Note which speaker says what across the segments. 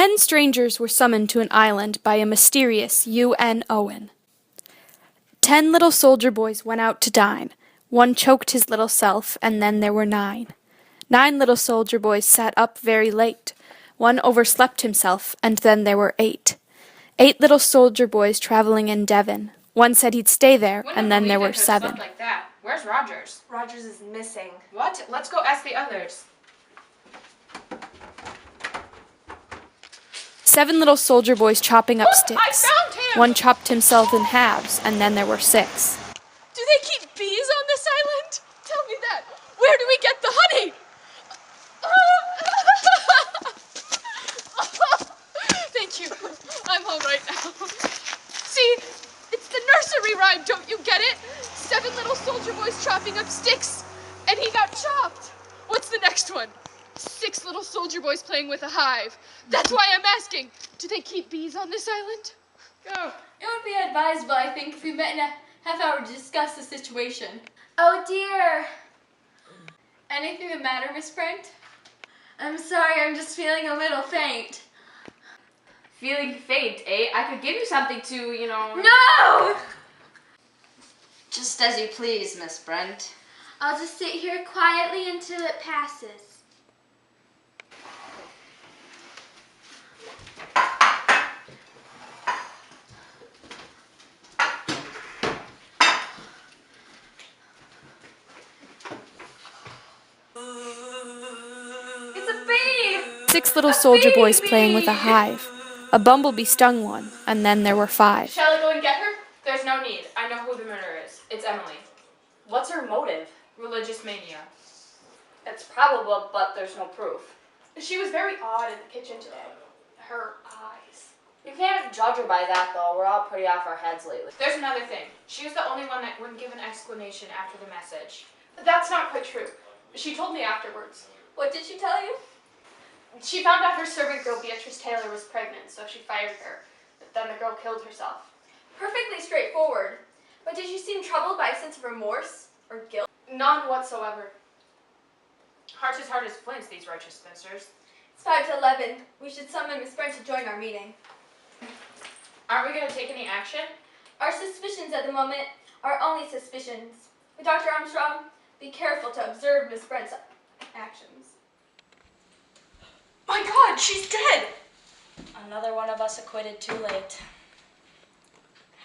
Speaker 1: 10 strangers were summoned to an island by a mysterious U.N. Owen. 10 little soldier boys went out to dine. One choked his little self, and then there were 9. 9 little soldier boys sat up very late. One overslept himself, and then there were 8. 8 little soldier boys traveling in Devon. One said he'd stay there, and then there were 7.
Speaker 2: Like that. Where's Rogers?
Speaker 3: Rogers is missing.
Speaker 2: What? Let's go ask the others.
Speaker 1: 7 little soldier boys chopping up sticks.
Speaker 2: I found him!
Speaker 1: One chopped himself in halves, and then there were 6.
Speaker 3: Do they keep bees on this island? Tell me that. Where do we get the honey? Thank you. I'm all right now. See, it's the nursery rhyme, don't you get it? 7 little soldier boys chopping up sticks, and he got chopped. What's the next one? 6 little soldier boys playing with a hive. That's why I'm asking. Do they keep bees on this island?
Speaker 4: Go. It would be advisable, I think, if we met in a half hour to discuss the situation.
Speaker 5: Oh dear.
Speaker 4: Anything the matter, Miss Brent?
Speaker 5: I'm sorry, I'm just feeling a little faint.
Speaker 6: Feeling faint, eh? I could give you something to,
Speaker 5: No!
Speaker 6: Just as you please, Miss Brent.
Speaker 5: I'll just sit here quietly until it passes. It's a bee!
Speaker 1: 6 little soldier boys playing with a hive. A bumblebee stung one, and then there were 5.
Speaker 2: Shall I go and get her? There's no need. I know who the murderer is. It's Emily.
Speaker 6: What's her motive?
Speaker 2: Religious mania.
Speaker 6: It's probable, but there's no proof.
Speaker 2: She was very odd in the kitchen today. Her eyes.
Speaker 6: You can't judge her by that, though. We're all pretty off our heads lately.
Speaker 2: There's another thing. She was the only one that wouldn't give an explanation after the message. That's not quite true. She told me afterwards.
Speaker 4: What did she tell you?
Speaker 2: She found out her servant girl Beatrice Taylor was pregnant, so she fired her. But then the girl killed herself.
Speaker 4: Perfectly straightforward. But did she seem troubled by a sense of remorse or guilt?
Speaker 2: None whatsoever. Hearts as hard as flints, these righteous spinsters.
Speaker 4: It's 5 to 11. We should summon Miss Brent to join our meeting.
Speaker 2: Aren't we going to take any action?
Speaker 4: Our suspicions at the moment are only suspicions. Dr. Armstrong, be careful to observe Miss Brent's actions.
Speaker 3: My God, she's dead!
Speaker 6: Another one of us acquitted too late.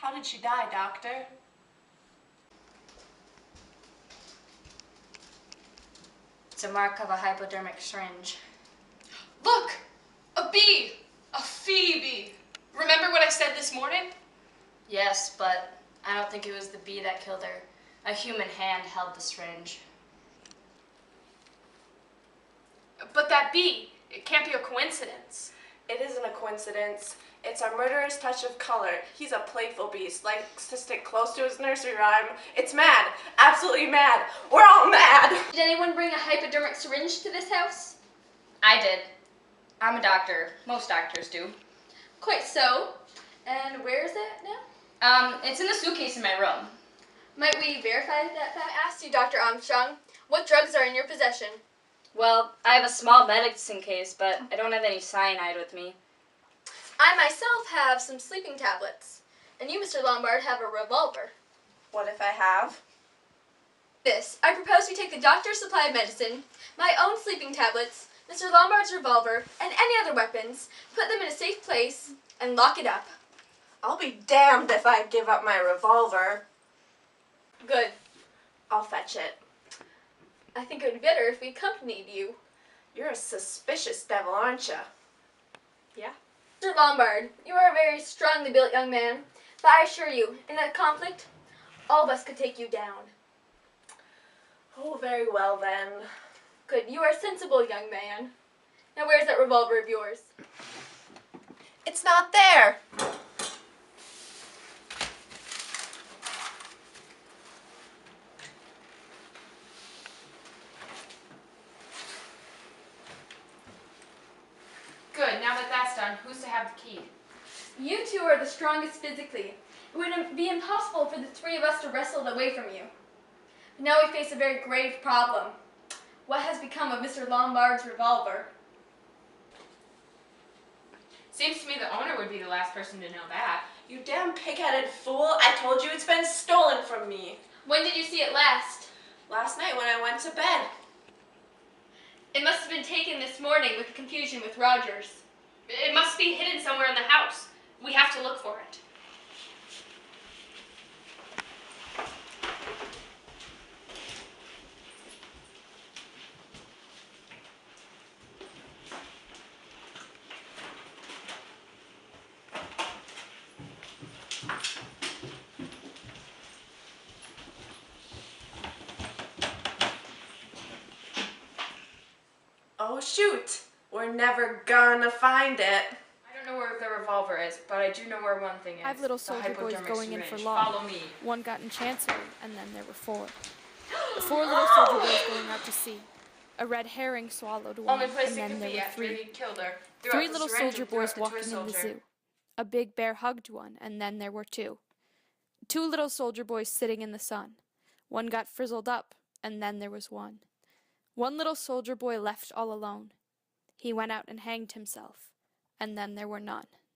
Speaker 3: How did she die, Doctor?
Speaker 6: It's a mark of a hypodermic syringe.
Speaker 3: Look! A bee! A phoebe! Remember what I said this morning?
Speaker 6: Yes, but I don't think it was the bee that killed her. A human hand held the syringe.
Speaker 2: But that bee, it can't be a coincidence.
Speaker 7: It isn't a coincidence. It's our murderer's touch of color. He's a playful beast, likes to stick close to his nursery rhyme. It's mad. Absolutely mad. We're all mad.
Speaker 4: Did anyone bring a hypodermic syringe to this house?
Speaker 6: I did. I'm a doctor. Most doctors do.
Speaker 4: Quite so. And where is it now?
Speaker 6: It's in the suitcase in my room.
Speaker 4: Might we verify that fact? I asked you, Dr. Armstrong, what drugs are in your possession?
Speaker 6: Well, I have a small medicine case, but I don't have any cyanide with me.
Speaker 4: I myself have some sleeping tablets. And you, Mr. Lombard, have a revolver.
Speaker 7: What if I have?
Speaker 4: This. I propose we take the doctor's supply of medicine, my own sleeping tablets, Mr. Lombard's revolver, and any other weapons, put them in a safe place, and lock it up.
Speaker 7: I'll be damned if I give up my revolver.
Speaker 4: Good.
Speaker 7: I'll fetch it.
Speaker 4: I think it would be better if we accompanied you.
Speaker 7: You're a suspicious devil, aren't you?
Speaker 4: Yeah. Mr. Lombard, you are a very strongly built young man, but I assure you, in that conflict, all of us could take you down.
Speaker 7: Oh, very well then.
Speaker 4: Good. You are a sensible young man. Now where's that revolver of yours?
Speaker 7: It's not there.
Speaker 2: Good, now that that's done, who's to have the key?
Speaker 4: You two are the strongest physically. It would be impossible for the 3 of us to wrestle it away from you. But now we face a very grave problem. What has become of Mr. Lombard's revolver?
Speaker 2: would be the last person to know that.
Speaker 7: You damn pig-headed fool. I told you it's been stolen from me.
Speaker 4: When did you see it last?
Speaker 7: Last night when I went to bed.
Speaker 4: It must have been taken this morning with confusion with Rogers.
Speaker 2: It must be hidden somewhere in the house. We have to look for it.
Speaker 7: Oh shoot! We're never gonna find it.
Speaker 2: I don't know where the revolver is, but I do know where one thing is.
Speaker 1: 5 little
Speaker 2: The
Speaker 1: soldier boys
Speaker 2: hypodermic
Speaker 1: going in for
Speaker 2: syringe.
Speaker 1: law.
Speaker 2: Follow me.
Speaker 1: 1 got in chancery, and then there were 4. The 4 little soldier boys going out to sea. A red herring swallowed one,
Speaker 2: Only place
Speaker 1: and
Speaker 2: it
Speaker 1: then
Speaker 2: could
Speaker 1: there
Speaker 2: be
Speaker 1: were
Speaker 2: after
Speaker 1: 3.
Speaker 2: he killed her. Threw
Speaker 1: 3
Speaker 2: out the
Speaker 1: little
Speaker 2: syringe
Speaker 1: soldier
Speaker 2: and threw
Speaker 1: boys
Speaker 2: it to a
Speaker 1: walking in the
Speaker 2: soldier.
Speaker 1: zoo. A big bear hugged one, and then there were 2. 2 little soldier boys sitting in the sun. 1 got frizzled up, and then there was 1. 1 little soldier boy left all alone. He went out and hanged himself, and then there were none.